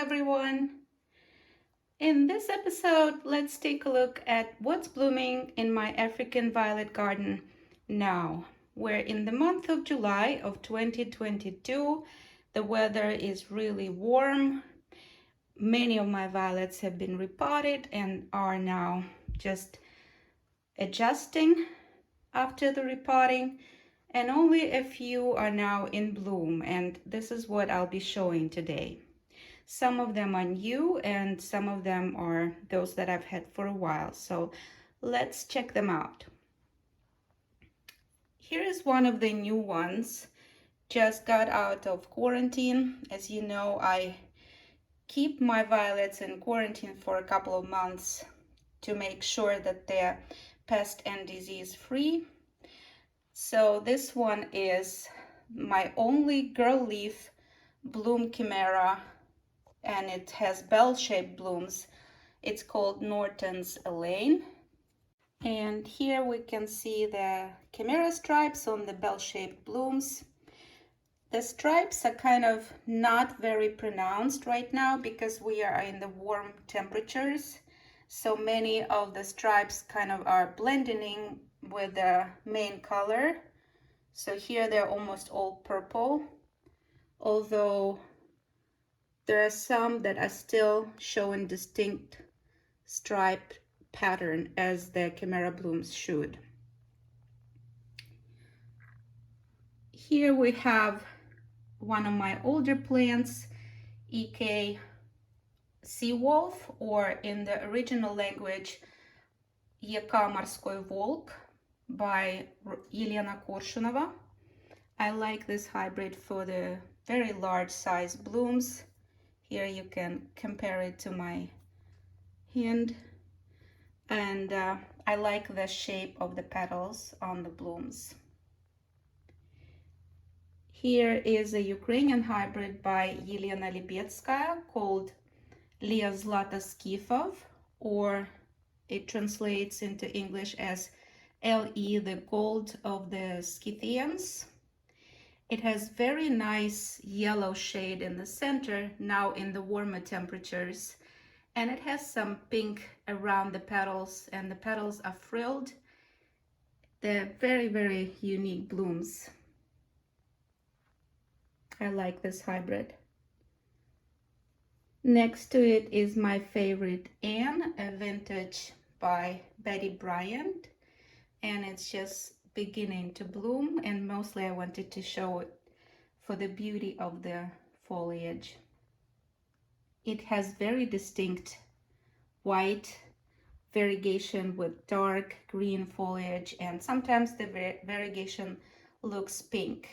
everyone. In this episode, let's take a look at what's blooming in my African violet garden now. We're in the month of July of 2022. The weather is really warm. Many of my violets have been repotted and are now just adjusting after the repotting, and only a few are now in bloom, and this is what I'll be showing today. Some of them are new and some of them are those that I've had for a while, so let's check them out. Here is one of the new ones, just got out of quarantine. As you know, I keep my violets in quarantine for a couple of months to make sure that they're pest and disease free. So this one is my only girl leaf bloom chimera, and it has bell-shaped blooms. It's called Norton's Elaine. And here we can see the chimera stripes on the bell-shaped blooms. The stripes are kind of not very pronounced right now because we are in the warm temperatures. So many of the stripes kind of are blending in with the main color. So here they're almost all purple, although there are some that are still showing distinct stripe pattern as the chimera blooms should. Here we have one of my older plants, EK-Morskoi, or in the original language, EK-Morskoi Volk by Ellie. I like this hybrid for the very large size blooms. Here you can compare it to my hand, and I like the shape of the petals on the blooms. Here is a Ukrainian hybrid by Elaine called LE-Zlato Skifov, or it translates into English as LE, the gold of the Scythians. It has very nice yellow shade in the center now in the warmer temperatures, and it has some pink around the petals, and the petals are frilled. They're very, very unique blooms. I like this hybrid. Next to it is my favorite Anne, a vintage by Betty Bryant, and it's just beginning to bloom, and mostly I wanted to show it for the beauty of the foliage. It has very distinct white variegation with dark green foliage, and sometimes the variegation looks pink.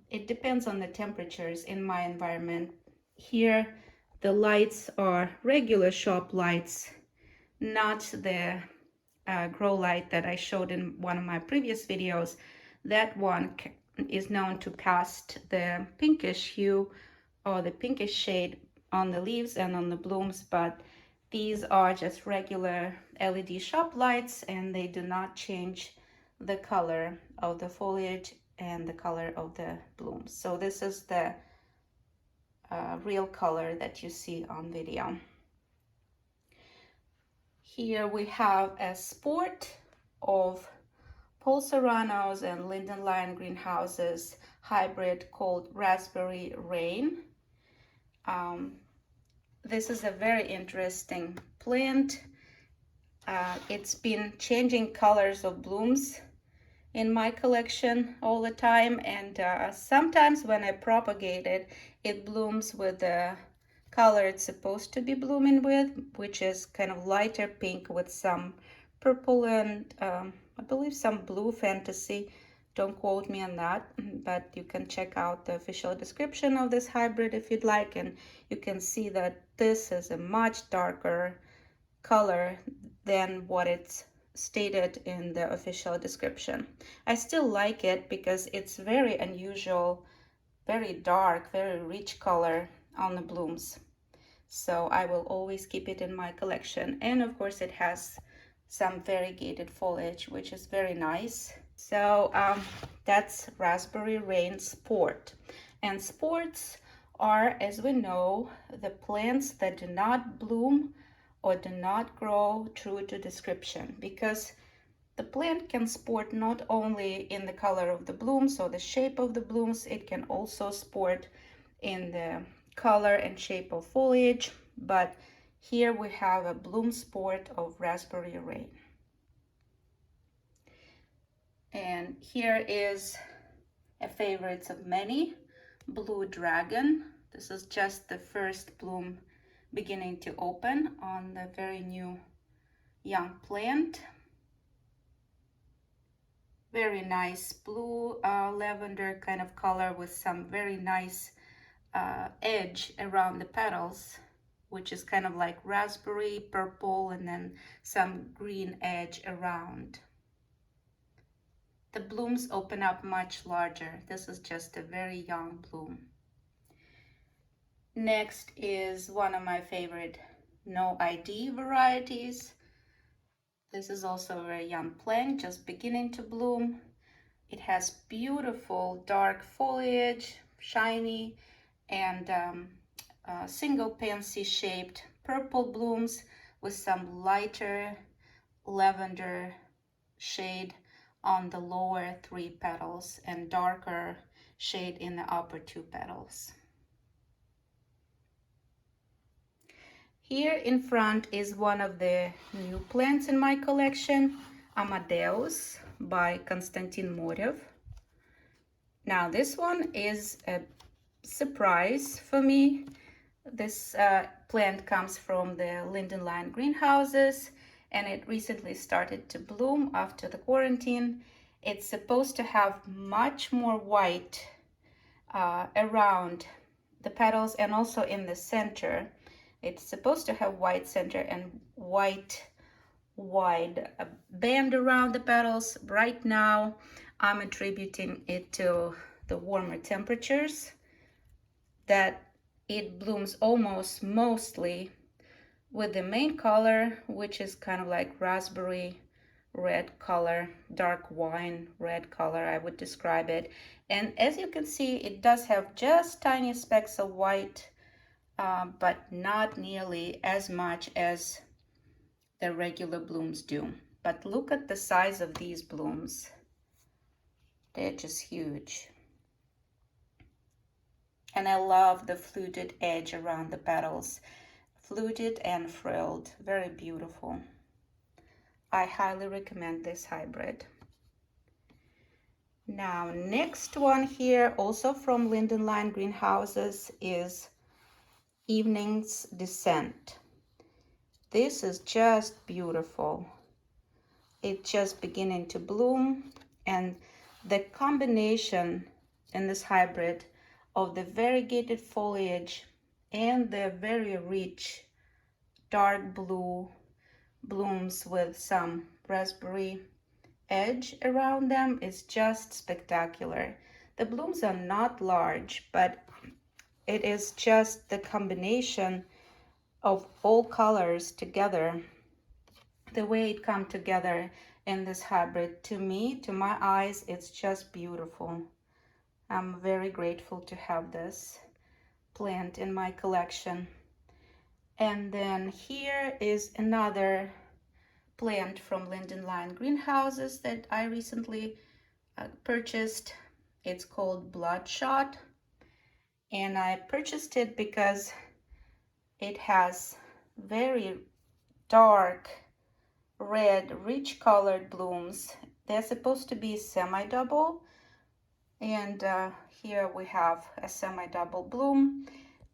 It depends on the temperatures in my environment. Here the lights are regular shop lights, not the grow light that I showed in one of my previous videos. That one is known to cast the pinkish hue or the pinkish shade on the leaves and on the blooms, but these are just regular LED shop lights, and they do not change the color of the foliage and the color of the blooms. So this is the real color that you see on video. Here we have a sport of Paul Serrano's and Linden Lion greenhouses hybrid called Raspberry Rain. This is a very interesting plant. It's been changing colors of blooms in my collection all the time, and sometimes when I propagate it, it blooms with the color it's supposed to be blooming with, which is kind of lighter pink with some purple and I believe some blue fantasy. Don't quote me on that, but you can check out the official description of this hybrid if you'd like, and you can see that this is a much darker color than what it's stated in the official description. I still like it because it's very unusual, very dark, very rich color on the blooms. So I will always keep it in my collection. And of course it has some variegated foliage, which is very nice. So that's Raspberry Rain Sport. And sports are, as we know, the plants that do not bloom or do not grow true to description, because the plant can sport not only in the color of the blooms or the shape of the blooms, it can also sport in the color and shape of foliage. But here we have a bloom sport of raspberry rain. And here is a favorite of many, Blue Dragon. This is just the first bloom beginning to open on the very new young plant. Very nice blue lavender kind of color with some very nice edge around the petals, which is kind of like raspberry purple and then some green edge around. The blooms open up much larger. This is just a very young bloom. Next is one of my favorite no ID varieties. This is also a very young plant, just beginning to bloom. It has beautiful dark foliage, shiny, and single pansy shaped purple blooms with some lighter lavender shade on the lower 3 petals and darker shade in the upper 2 petals. Here in front is one of the new plants in my collection, Amadeus by Konstantin Morev. Now this one is a surprise for me. This plant comes from the Linden Line greenhouses, and it recently started to bloom after the quarantine. It's supposed to have much more white around the petals and also in the center. It's supposed to have white center and white wide band around the petals. Right now I'm attributing it to the warmer temperatures, that it blooms almost mostly with the main color, which is kind of like raspberry red color, dark wine red color, I would describe it. And as you can see, it does have just tiny specks of white, but not nearly as much as the regular blooms do. But look at the size of these blooms. They're just huge. And I love the fluted edge around the petals. Fluted and frilled, very beautiful. I highly recommend this hybrid. Now, next one here, also from Linden Line greenhouses, is Evening's Descent. This is just beautiful. It's just beginning to bloom, and the combination in this hybrid of the variegated foliage and the very rich dark blue blooms with some raspberry edge around them is just spectacular. The blooms are not large, but it is just the combination of all colors together, the way it comes together in this hybrid. To me, to my eyes, it's just beautiful. I'm very grateful to have this plant in my collection. And then here is another plant from Linden Line greenhouses that I recently purchased. It's called Bloodshot, and I purchased it because it has very dark red, rich colored blooms. They're supposed to be semi-double, and here we have a semi-double bloom,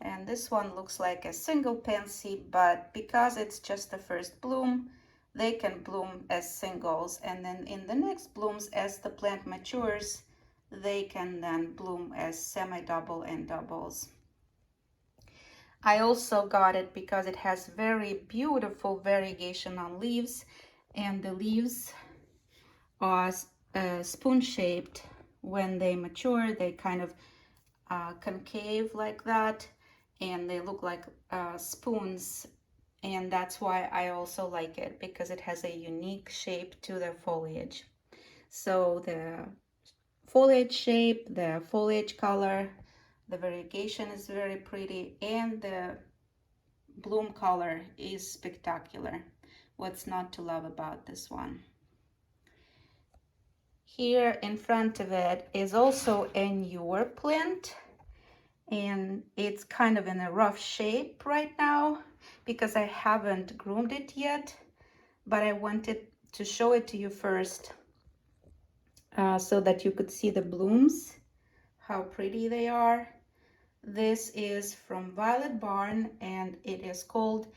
and this one looks like a single pansy, but because it's just the first bloom, they can bloom as singles, and then in the next blooms, as the plant matures, they can then bloom as semi-double and doubles. I also got it because it has very beautiful variegation on leaves, and the leaves are spoon-shaped. When they mature, they kind of concave like that, and they look like spoons, and that's why I also like it, because it has a unique shape to the foliage. So the foliage shape, the foliage color, The variegation is very pretty, and the bloom color is spectacular. What's not to love about this one? Here in front of it is also a newer plant, and it's kind of in a rough shape right now because I haven't groomed it yet, but I wanted to show it to you first so that you could see the blooms, how pretty they are. This is from Violet Barn, and it is called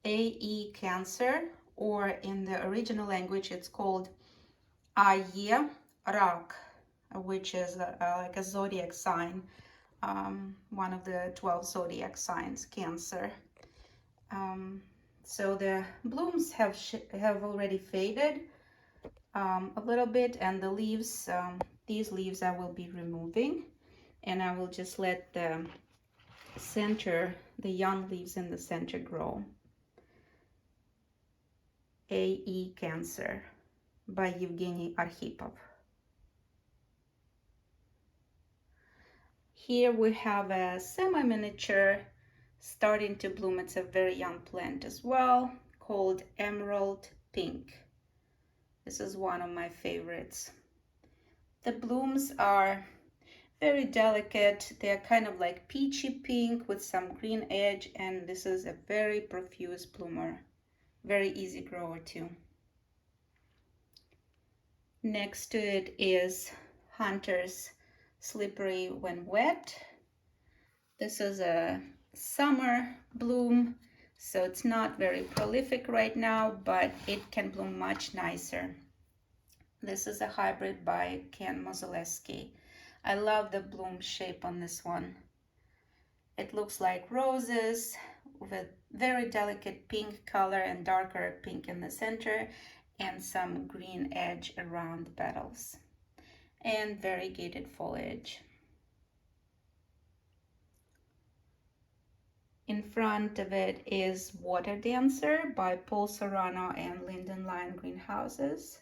AE-Cancer, or in the original language it's called AE-Rak, which is like a zodiac sign, one of the 12 zodiac signs, Cancer. So the blooms have already faded a little bit, and the leaves, these leaves I will be removing, and I will just let the center, the young leaves in the center, grow. AE-Cancer by Evgeny Arkhipov. Here we have a semi-miniature starting to bloom. It's a very young plant as well, called Emerald Pink. This is one of my favorites. The blooms are very delicate. They're kind of like peachy pink with some green edge, and this is a very profuse bloomer. Very easy grower too. Next to it is Hunter's Slippery When Wet. This is a summer bloom, so it's not very prolific right now, but it can bloom much nicer. This is a hybrid by Ken Mozelewski. I love the bloom shape on this one. It looks like roses with very delicate pink color and darker pink in the center, and some green edge around the petals, and variegated foliage. In front of it is Waterdancer by Paul Serrano and Linden Lion Greenhouses.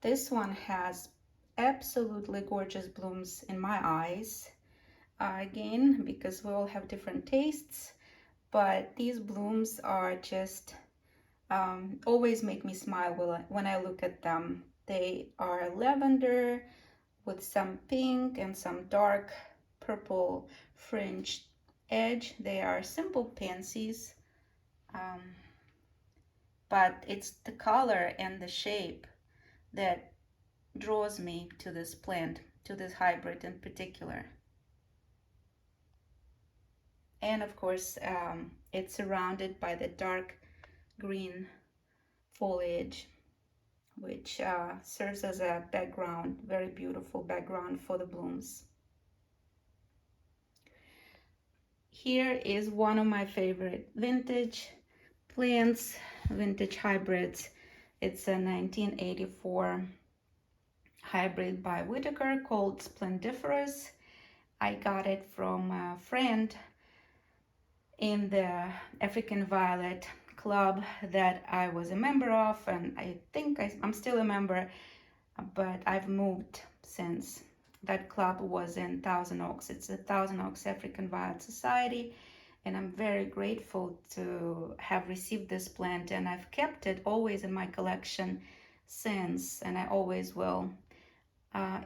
This one has absolutely gorgeous blooms in my eyes. Again, because we all have different tastes, but these blooms are just always make me smile when I look at them. They are lavender with some pink and some dark purple fringed edge. They are simple pansies, but it's the color and the shape that draws me to this plant, to this hybrid in particular. And of course, it's surrounded by the dark green foliage, which serves as a background, very beautiful background for the blooms. Here is one of my favorite vintage plants, vintage hybrids. It's a 1984 hybrid by Whitaker called Splendiferous. I got it from a friend in the African Violet club that I was a member of, and I think I'm still a member, but I've moved since. That club was in Thousand Oaks. It's the Thousand Oaks African Violet Society, and I'm very grateful to have received this plant, and I've kept it always in my collection since, and I always will.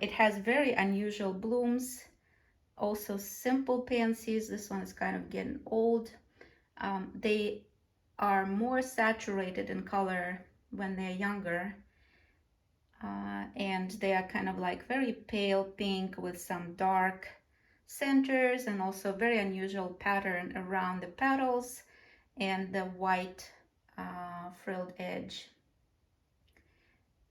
It has very unusual blooms, also simple pansies. This one is kind of getting old. They are more saturated in color when they're younger, and they are kind of like very pale pink with some dark centers, and also very unusual pattern around the petals and the white frilled edge.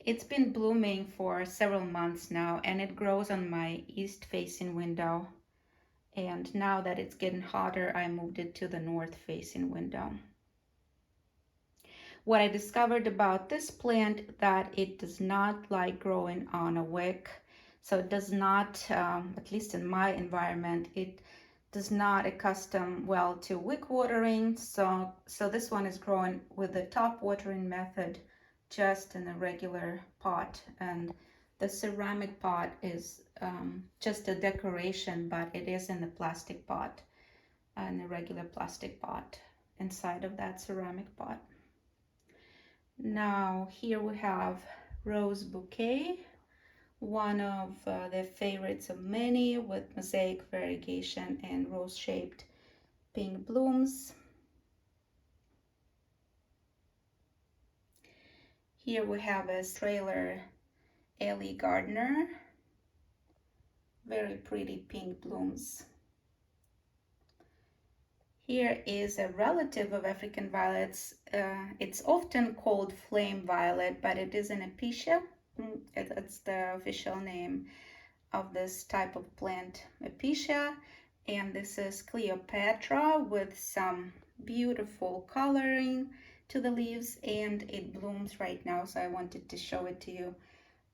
It's been blooming for several months now, and it grows on my east facing window, and now that it's getting hotter, I moved it to the north facing window. What I discovered about this plant, that it does not like growing on a wick. So it does not, at least in my environment, it does not accustom well to wick watering. So this one is growing with the top watering method, just in a regular pot. And The ceramic pot is just a decoration, but it is in a plastic pot, in a regular plastic pot inside of that ceramic pot. Now here we have Rose Bouquet, one of their favorites of many, with mosaic variegation and rose-shaped pink blooms. Here we have a trailer Ellie Gardner, very pretty pink blooms. Here is a relative of African violets. It's often called flame violet, but it is an Episcia. That's the official name of this type of plant, Episcia. And this is Cleopatra with some beautiful coloring to the leaves, and it blooms right now, so I wanted to show it to you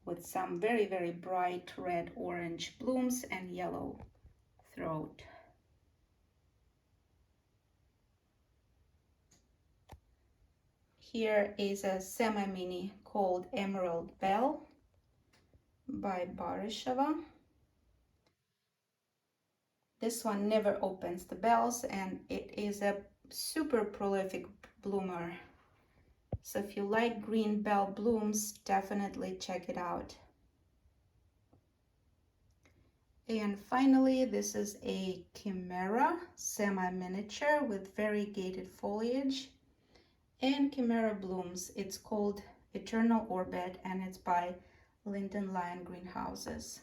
with some very, very bright red orange blooms and yellow throat. Here is a semi-mini called Emerald Bell by Barishova. This one never opens the bells, and it is a super prolific bloomer. So if you like green bell blooms, definitely check it out. And finally, this is a Chimera semi-miniature with variegated foliage and Chimera blooms. It's called Eternal Orbit, and it's by Linden Lion Greenhouses.